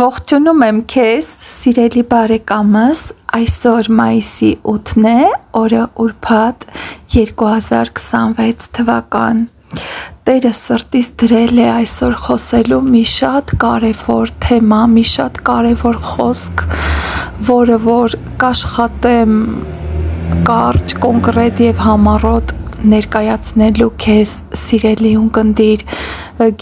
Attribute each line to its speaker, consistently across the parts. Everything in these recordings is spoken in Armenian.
Speaker 1: Ողջունում եմ քեզ, սիրելի բարեկամս, այսօր մայիսի 8-ն է, օրը ուրբաթ 2026 թվական։ Տերը սրտիս դրել է այսօր խոսելու մի շատ կարևոր թեմա, մի շատ կարևոր խոսք, որը որ կաշխատեմ կարճ, կոնկրետ եւ համառոտ ներկայացնելու քեզ, սիրելի ունկնդիր։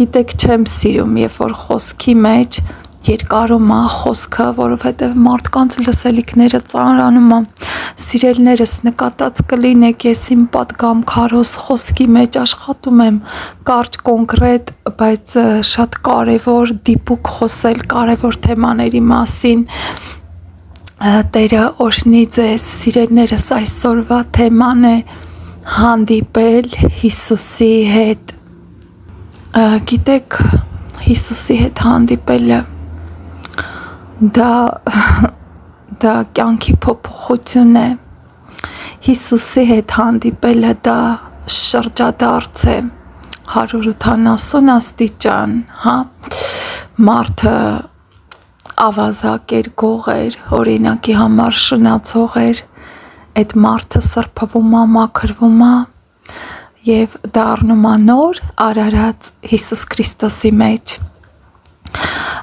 Speaker 1: Գիտեք, չեմ սիրում, երբ որ խոսքի մեջ երկարում է խոսքը, որովհետև մարդկանց լսելիքները ծանրանում է։ Սիրելիներս, նկատած կլինեք, ես իմ պատգամ քարոզ խոսքի մեջ աշխատում եմ կարճ, կոնկրետ, բայց շատ կարևոր դիպուկ խոսել կարևոր թեմաների մասին։ Տերը օրհնի ձեզ, սիրելիներս, այսօրվա թեման է հանդիպել Հիսուսի հետ։ Գիտեք, Հիսուսի հետ հանդիպելը դա կյանքի փոփոխություն է։ Հիսուսի հետ հանդիպելը դա շրջադարձ է 180 աստիճան, հա։ Մարդը ավազակ էր, գող էր, օրինակի համար շնացող էր, այդ մարդը սրբվում է, մաքրվում է եւ դառնում է նոր արարած Հիսուս Քրիստոսի մեջ։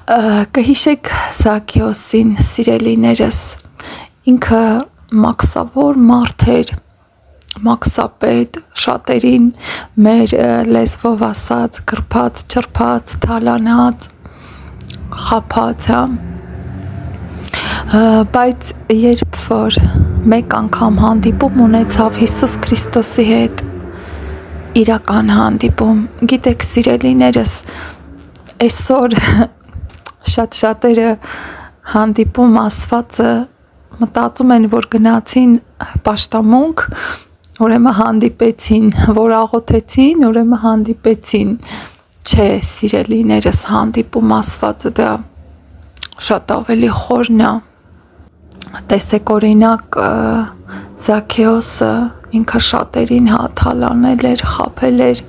Speaker 1: Կհիշեք Զաքեոսին, սիրելիներս, ինքը մաքսավոր մարդ էր, մաքսապետ, շատերին մեր լեզվով ասած, գրփած, չրփած, թալանած, խաբած, հա։ Բայց երբ որ մեկ անգամ հանդիպում ունեցավ Հիսուս Քրիստոսի հետ, իրական հանդիպում, գիտեք, սիրելիներս, այսօր շատ-շատերը հանդիպում ասվածը մտածում են, որ գնացին պաշտամունք, ուրեմն հանդիպեցին, որ աղոթեցին, ուրեմն հանդիպեցին։ Չէ, սիրելիներս, հանդիպում ասվածը դա շատ ավելի խորն է։ Տեսեք, օրինակ Զաքեոսը ինքը շատերին թալանել էր, խաբել էր,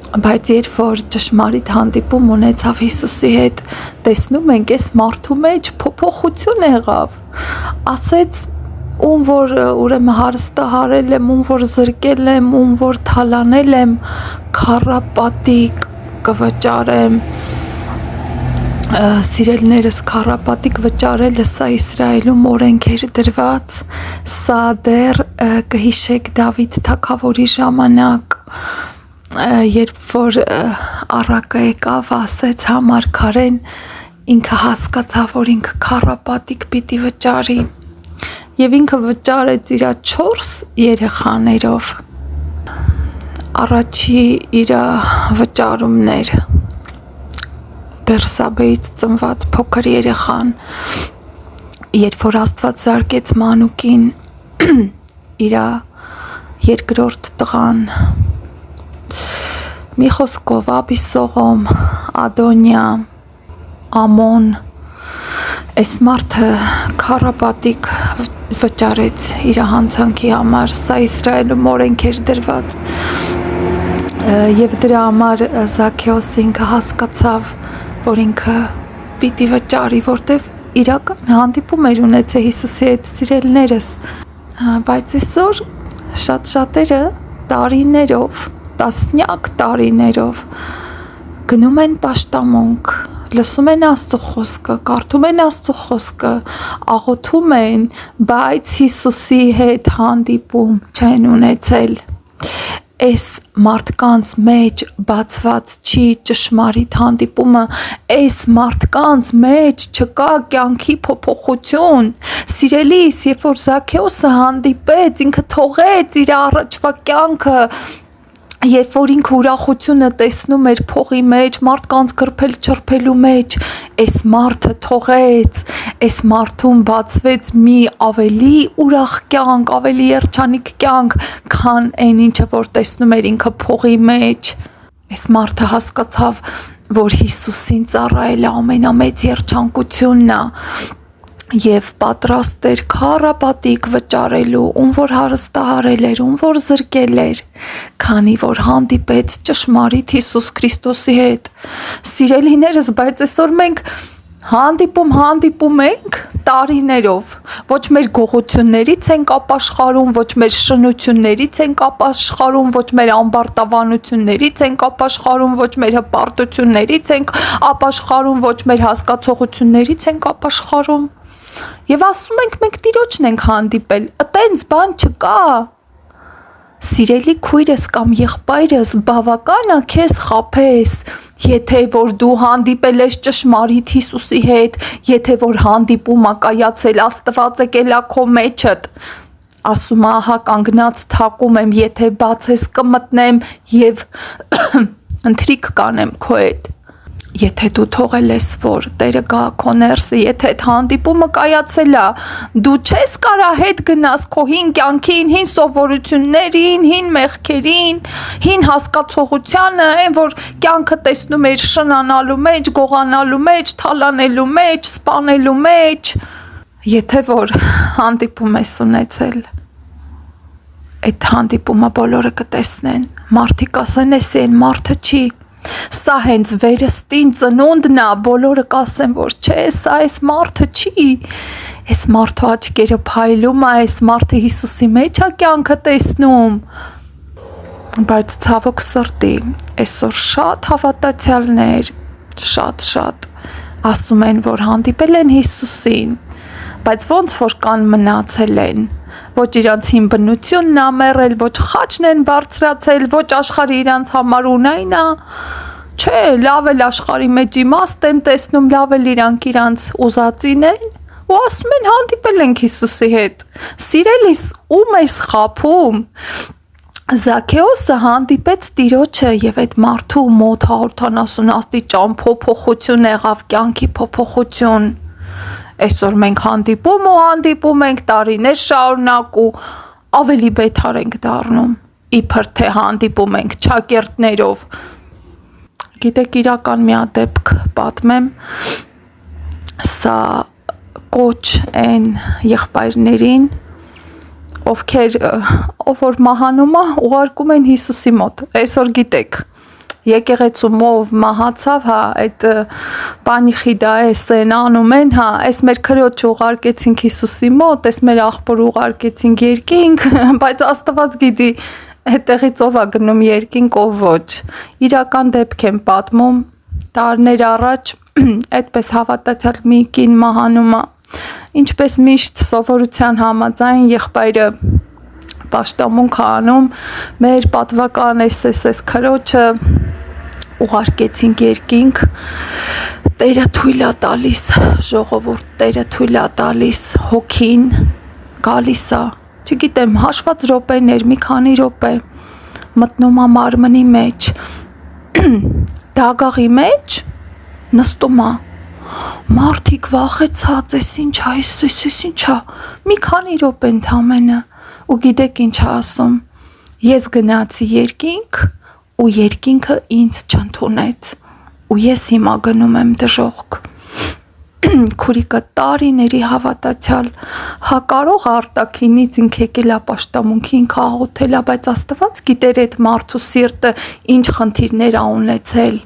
Speaker 1: բայց երբ որ ճշմարիտ հանդիպում ունեցավ Հիսուսի հետ, տեսնում ենք, այս մարդու մեջ փոփոխություն եղավ։ Ասեց, ում որ ուրեմն հարստահարել եմ, ում որ զրկել եմ, ում որ թալանել եմ, քառապատիկ կվճարեմ։ Սիրելիներս, քառապատիկ վճարելը սա Իսրայելում օրենք էր դրված, սա դեռ կհիշեք Դավիթ թագավորի ժամանակ, երբ որ առակը եկավ, ասեց համարգարեն, ինքը հասկացավ, որ ինքը քառապատիկ պիտի վճարի, եւ ինքը վճարեց իր 4 երեխաներով։ Առաջի իր վճարումներ, Բերսաբեից ծնված փոքր երեխան, երբ որ Աստված զարկեց մանուկին, իր երկրորդ տղան, մի խոսքով Աբիսողոմ, Ադոնիա, Ամոն, այս մարդը քառապատիկ վճարեց իր հանցանքի համար, սա Իսրայելում օրենք էր դրված, եւ դրա համար Զաքեոսը ինքը հասկացավ, որ ինքը պիտի վճարի, որտեվ իրական հանդիպում էր ունեցել Հիսուսի հետ, սիրելիներս, բայց այսօր շատ-շատերը տարիներով, տասնյակ տարիներով գնում են պաշտամունք, լսում են Աստծո խոսքը, կարդում են Աստծո խոսքը, աղոթում են, բայց Հիսուսի հետ հանդիպում չեն ունեցել։ Այս մարդկանց մեջ բացված չի ճշմարիտ հանդիպումը, այս մարդկանց մեջ չկա կյանքի փոփոխություն։ Սիրելիս, երբ որ Զաքեոսը հանդիպեց, ինքը թողեց իր առաջվա կյանքը, երբ որ ինքը ուրախությունը տեսնում էր փողի մեջ, մարդկանց գրփել չրփելու մեջ, այս մարդը թողեց, այս մարդուն բացվեց մի ավելի ուրախ կյանք, ավելի երջանիկ կյանք, քան այն ինչը որ տեսնում էր ինքը փողի մեջ։ Այս մարդը հասկացավ, որ Հիսուսին ծառայելը ամենամեծ երջանկությունն է, եւ պատրաստ էր քառապատիկ վճարելու, ում որ հարստահարել էր, ում որ զրկել էր, քանի որ հանդիպեց ճշմարիտ Հիսուս Քրիստոսի հետ։ Սիրելիներս, բայց այսօր մենք հանդիպում ենք տարիներով, ոչ մեր գողություններից ենք ապաշխարում, ոչ մեր շնություններից ենք ապաշխարում, ոչ մեր ամբարտավանություններից ենք ապաշխարում, ոչ մեր հպարտություններից ենք ապաշխարում, ոչ մեր հասկացողություններից ենք ապաշխարում, եւ ասում ենք մենք Տիրոջն ենք հանդիպել, այտենց բան չկա։ Սիրելի քույրս կամ եղբայրս, բավական է քեզ խաբես, եթե որ դու հանդիպել ես ճշմարիտ Հիսուսի հետ, եթե որ հանդիպումը կայացել Աստված եկել է քո մեջդ, ասում է ահա կանգնած թակում եմ, եթե բացես կմտնեմ եւ ընթրիք կանեմ քո հետ։ Եթե դու թողել ես, որ Տերը գա քո ներսը, եթե այդ հանդիպումը կայացել է, դու չես կարա հետ գնաս քո հին կյանքին, հին սովորություններին, հին մեղքերին, հին հասկացողությանը, այն որ կյանքը տեսնում էր շնանալու մեջ, գողանալու մեջ, թալանելու մեջ, սպանելու մեջ, եթե որ հանդիպում ես ունեցել, այդ հանդիպումը բոլորը կտեսնեն, մարդիկ ասեն էս այն մարդը չի, սա հենց վերստին ծնունդն է, բոլորը կասեն, որ չէ, սա այս մարդը չի, այս մարդու աչքերը փայլում է, այս մարդը Հիսուսի մեջ է կյանքը տեսնում, բայց ցավոք սրտի, այսօր շատ հավատացյալներ, շատ ասում են, որ հանդիպել են Հիսուսին, բայց ոնց որ կան մնացել են, ոչ իրանց հին բնությունն է մեռել, ոչ խաչն են բարձրացել, ոչ աշխարհը իրանց համար ունայն է, չէ, լավ էլ աշխարհի մեջ իմաստ են տեսնում, լավ էլ իրանց ուզածին են, ու ասում են հանդիպել ենք Հիսուսի հետ, սիրելիս, ում ես խաբում, Զաքեոսը հանդիպեց Տիրոջը եւ այդ մարդու մոտ 140 աստիճան փոփոխություն եղավ, կյանքի փոփոխություն, այսօր մենք հանդիպում ենք տարիներ շարունակ ու ավելի բեթար ենք դառնում, իբր թե հանդիպում ենք ճակերտներով, գիտեք իրական մի դեպք պատմեմ, սա կոչ են եղբայրներին, ով որ մահանում է, ուղարկում են Հիսուսի մոտ, այսօր գիտեք, եկեղեցումով մահացավ, հա, այդ պանիխիդա էսեն անում են, հա, այս մեր քրոջը ուղարկեցինք Հիսուսի մոտ, այս մեր աղբորը ուղարկեցինք երկինք, բայց Աստված գիտի, այդտեղից ով է գնում երկինք, ով ոչ, իրական դեպք եմ պատմում, տարիներ առաջ, այդպես հավատացյալ մի կին մահանում է, ինչպես միշտ սովորության համաձայն եղբայրը պաշտամունք անում, մեր պատվական այս քրոջը ուղարկեցինք երկինք, Տերը թույլ է տալիս, ժողովուրդ, Տերը թույլ է տալիս, հոգին գալիս է, չգիտեմ, հաշված րոպեներ, մի քանի րոպե, մտնում է մարմնի մեջ, դագաղի մեջ, նստում է, մարդիկ վախեցած, այս ինչա, մի քանի րոպե ընդամենը, ու գիտեք ինչ ասում, ես գնացի երկինք, ու երկինքը ինձ չընդունեց, ու ես հիմա գնում եմ դժոխք, քուրիկը տարիների հավատացյալ, հա կարող արտաքինից ինք եկել է պաշտամունքի, ինքը աղոթել է, բայց Աստված գիտեր այդ մարդու սիրտը ինչ խնդիրներ ա ունեցել,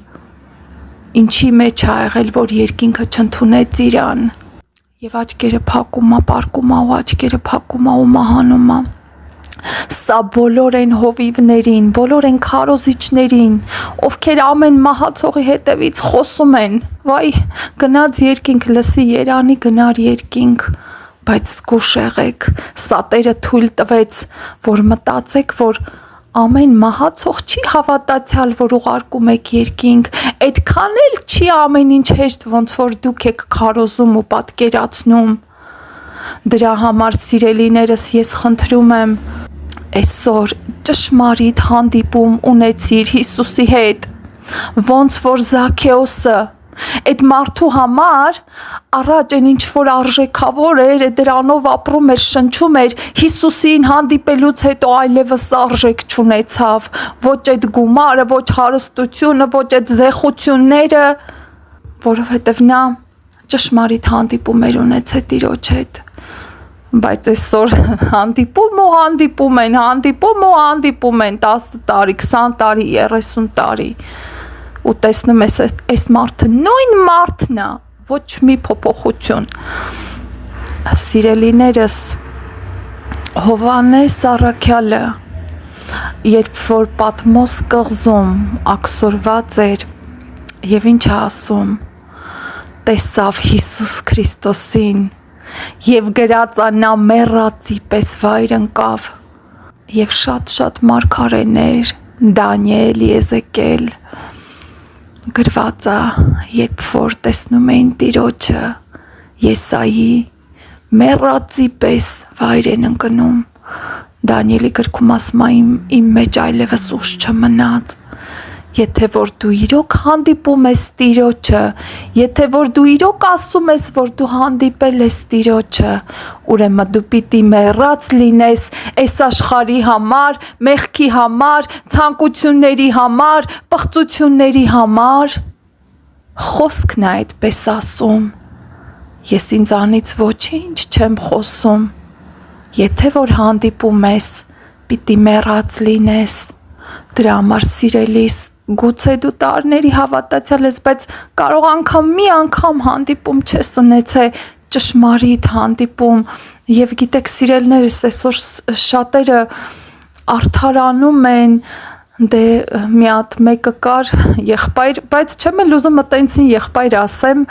Speaker 1: ինչի մեջ ա եղել, որ երկինքը չընդունեց իրան, եւ աչքերը փակում ա, պառկում ա ու աչքերը փակում ա ու մահանում ա, սա բոլոր են հովիվներին, բոլոր են քարոզիչներին, ովքեր ամեն մահացողի հետևից խոսում են, վայ, գնաց երկինք, լսի երանի գնար երկինք, բայց զգուշ եղեք, սա Տերը թույլ տվեց, որ մտածեք, որ ամեն մահացող չի հավատացյալ, որ ուղարկում եք երկինք, այդքան էլ չի ամեն ինչ հեշտ, ոնց որ դուք եք քարոզում ու պատկերացնում, դրա համար սիրելիներս ես խնդրում եմ, այսօր ճշմարիտ հանդիպում ունեցիր Հիսուսի հետ, ոնց որ Զաքեոսը, այդ մարդու համար առաջ այն ինչ որ արժեքավոր էր, դրանով ապրում էր, շնչում էր, Հիսուսին հանդիպելուց հետո այլևս արժեք չունեցավ, ոչ այդ գումարը, ոչ հարստությունը, ոչ այդ զեխությունները, որովհետև նա ճշմարիտ հանդիպում էր ունեցել Տիրոջ հետ, բայց այսօր հանդիպում են, 10 տարի, 20 տարի, 30 տարի, ու տեսնում ես այս մարդը նույն մարդն է, ոչ մի փոփոխություն։ Սիրելիներս, Հովհաննես առաքյալը, երբ որ Պատմոս կղզում աքսորված էր, եւ ինչ ասում, տեսավ Հիսուս Քրիստոսին եւ գրած անա մեռածի պես վայր ընկավ, եւ շատ մարգարեներ, Դանիել, Եզեկիել գրված է, երբ որ տեսնում էին Տիրոջը, Եսայի մեռածի պես վայր են ընկնում։ Դանիելի գրքում ասում է իմ մեջ այլևս ուժ չմնաց։ Եթե որ դու իրոք հանդիպում ես Տիրոջը, եթե որ դու իրոք ասում ես, որ դու հանդիպել ես Տիրոջը, ուրեմն դու պիտի մեռած լինես այս աշխարհի համար, մեղքի համար, ցանկությունների համար, պղծությունների համար։ Խոսքն է այդպես ասում։ Ես ինձանից ոչինչ չեմ խոսում։ Եթե որ հանդիպում ես, պիտի մեռած լինես։ Դրա համար սիրելիս, գուցե դու տարիների հավատացյալ ես, բայց կարող անգամ մի անգամ հանդիպում չես ունեցել, ճշմարիտ հանդիպում, եւ գիտեք սիրելիներս, այսօր շատերը արդարանում են, դե մի հատ մեկը կար եղբայր, բայց չեմ էլ ուզում այդտեղին եղբայր ասեմ,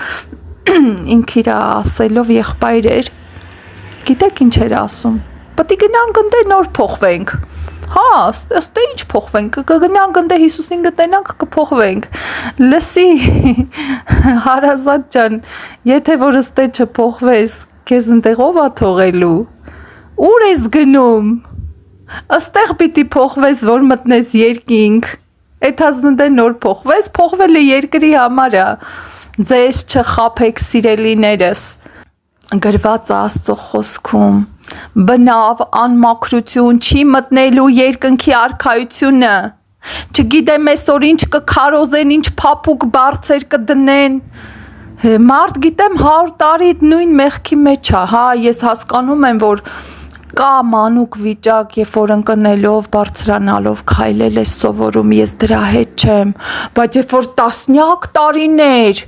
Speaker 1: ինք իր ասելով եղբայր էր, գիտեք ինչ էր ասում, պետք է գնանք ընդ նոր փոխվենք։ Հա, ստե ինչ փոխվենք, կգնանք ընդ Հիսուսին գտնանք, կփոխվենք։ Լսի, հարազատ ջան, եթե որ ստե չփոխվես, քեզ ընդեղով ա թողելու։ Ուր ես գնում։ Աստեղ պիտի փոխվես, որ մտնես երկինք։ Այդ հազնդ նոր փոխվես, փոխվել է երկրի համար է։ Ձեզ չխաբեք սիրելիներս, գրված Աստծո խոսքում, բնավ անմաքրություն չի մտնելու երկնքի արքայությունը, չգիտեմ այսօր ինչ կքարոզեն, ինչ փափուկ բարձր կդնեն, մարդ գիտեմ 100 տարի նույն մեղքի մեջ է, հա, ես հասկանում եմ, որ կա մանուկ վիճակ, երբ որ ընկնելով, բարձրանալով քայլել ես սովորում, ես դրա հետ չեմ, բայց երբ որ տասնյակ տարիներ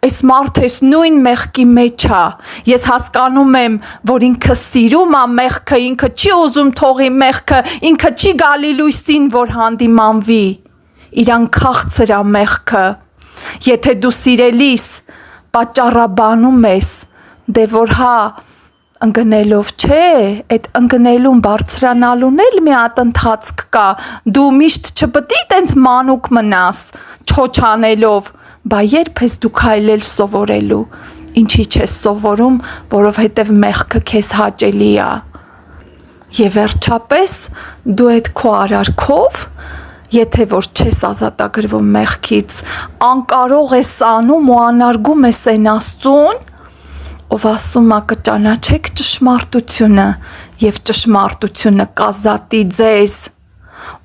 Speaker 1: այս մարդը նույն մեղքի մեջ է, ես հասկանում եմ, որ ինքը սիրում է մեղքը, ինքը չի ուզում թողի մեղքը, ինքը չի գալի լույսին, որ հանդիմանվի, իրան քաղցր է մեղքը, եթե դու սիրելիս, պատճառաբանում ես, դե որ հա, ընկնելով չէ, այդ ընկնելուն բարձրանալուն էլ մի հատ ընթացք կա, դու միշտ չպետք է տենց մանուկ մնաս, չոչանելով, բա երբ ես դու քայլել սովորելու, ինչի չես սովորում, որովհետև մեղքը քեզ հաճելի է։ Եվ վերջապես դու այդ քո արարքով, եթե որ չես ազատագրվում մեղքից, անկարող ես անում ու անարգում ես այն Աստծուն, ով ասում է կճանաչեք ճշմարտությունը եւ ճշմարտությունը կազատի ձեզ,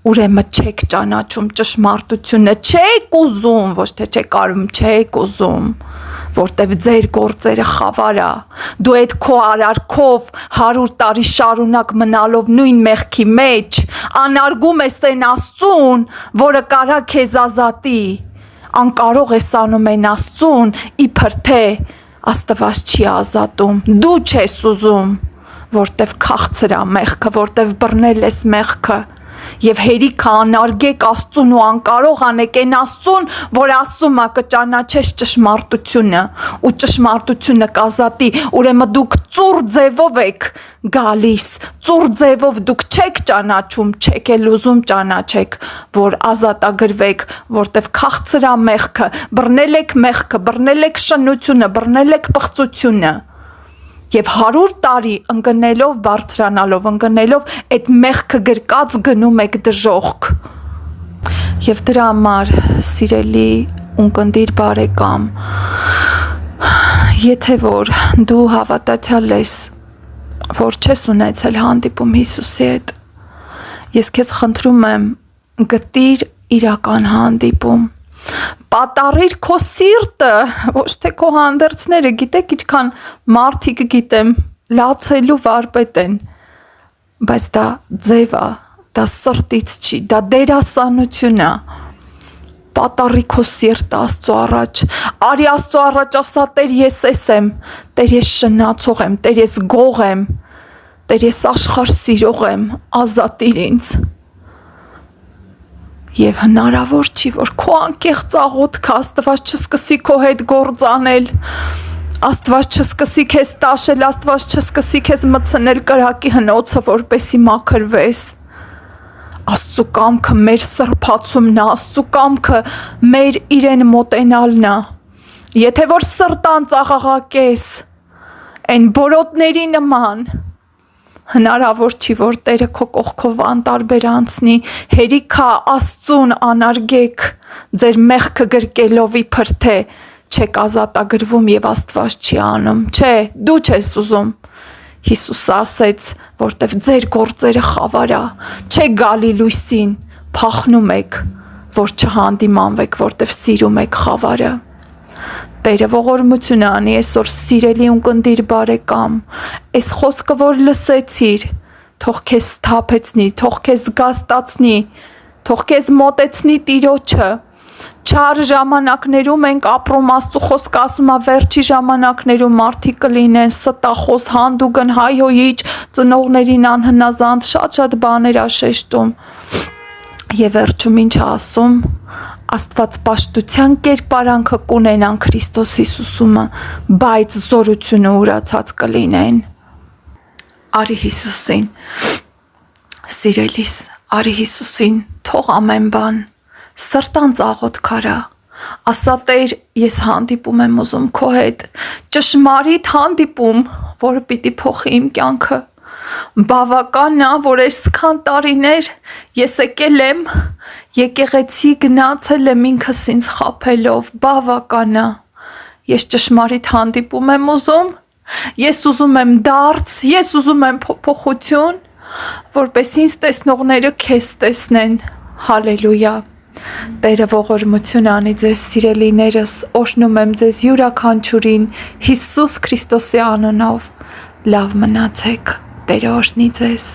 Speaker 1: ուրեմն չեք ճանաչում ճշմարտությունը, չեք ուզում, ոչ թե չեք արում, չեք ուզում, որտեվ ձեր գործերը խավար է, դու այդ քո արարքով 100 տարի շարունակ մնալով նույն մեղքի մեջ, անարգում ես այն Աստծուն, որը կարա քեզ ազատի, անկարող ես անում այն Աստծուն, իբր թե Աստված չի ազատում, դու չես ուզում, որտև քաղցր է մեղքը, որտև բռնել ես մեղքը, եւ հերիքը անարգեք Աստծուն ու անկարող անեք այն Աստծուն, որ ասում է կճանաչես ճշմարտությունը ու ճշմարտությունը կազատի, ուրեմն դուք ծուռ ձևով եք գալիս, ծուռ ձևով դուք չեք ճանաչում, չեք էլ ուզում ճանաչեք, որ ազատագրվեք, որտև քաղցր է մեղքը, բռնել եք մեղքը, բռնել եք շնությունը, բռնել եք պղծությունը։ Եվ 100 տարի ընկնելով, բարձրանալով, ընկնելով, այդ մեղքը գրկած գնում եք դժոխք։ Եվ դրա համար, սիրելի ունկնդիր բարեկամ, եթե որ դու հավատացյալ ես, որ չես ունեցել հանդիպում Հիսուսի հետ, ես քեզ խնդրում եմ, գտիր իրական հանդիպում, պատառիր քո սիրտը, ոչ թե քո հանդերձները, գիտեք ինչքան մարդիկ գիտեմ, լացելու վարպետ են, բայց դա ձև է, դա սրտից չի, դա դերասանություն է, պատառի քո սիրտը Աստծո առաջ, արի Աստծո առաջ ասա Տեր ես էս եմ, Տեր ես շնացող եմ, Տեր ես գող եմ, Տեր ես աշխարհ սիրող եմ, ազատիր ինձ։ Եվ հնարավոր չի, որ քո անկեղծ աղոթքը Աստված չսկսի քո հետ գործ անել, Աստված չսկսի քեզ տաշել, Աստված չսկսի քեզ մտցնել կրակի հնոցը, որպեսի մաքրվես։ Աստծո կամքը մեր սրբացումն է, Աստծո կամքը մեր իրեն մոտենալն է։ Եթե որ սրտան ծաղաղակես, այն բորոտների նման, հնարավոր չի, որ Տերը քո կողքով անտարբեր անցնի, հերիքա Աստծուն անարգեք, ձեր մեղքը գրկելով իբր թե չեք ազատագրվում եւ Աստված չի անում, չէ, դու չես ուզում։ Հիսուսը ասեց, որտեվ ձեր գործերը խավար է, չեք գալի լույսին, փախնում եք, որ չհանդիմանվեք, որտեվ սիրում եք խավարը։ Տերը ողորմություն անի այսօր սիրելի ունկնդիր բարեկամ, այս խոսքը որ լսեցիր, թող քեզ սթափեցնի, թող քեզ զգաստացնի, թող քեզ մոտեցնի Տիրոջը։ Չար ժամանակներում ենք ապրում, Աստծո խոսքը ասում է վերջի ժամանակներում մարդիկ կլինեն ստախոս, հանդուգն, հայհոյիչ, ծնողներին անհնազանդ, շատ բաներ աշեշտում։ Եվ վերջում ինչ ասում, Աստված պաշտության կերպարանքը կունենան Քրիստոս Հիսուսումը, բայց զորությունը ուրացած կլինեն։ Արի Հիսուսին, սիրելիս, արի Հիսուսին, թող ամեն բան, սրտանց աղոթք արա, ասա Տեր, ես հանդիպում եմ ուզում քո հետ, ճշմարիտ հանդիպում, որը պիտի փոխի իմ կյանքը։ Բավական է, որ այսքան տարիներ ես եկել եմ, եկեղեցի գնացել եմ ինքս ինձ խաբելով, բավական է, ես ճշմարիտ հանդիպում եմ ուզում, ես ուզում եմ դարձ, ես ուզում եմ փոփոխություն, որպես ինձ տեսնողները քեզ տեսնեն, հալելույա։ Տերը ողորմություն անի ձեզ սիրելիներս, օրհնում եմ ձեզ յուրաքանչյուրին Հիսուս Քրիստոսի անունով, լավ մնացեք, Տերը օրհնի ձեզ։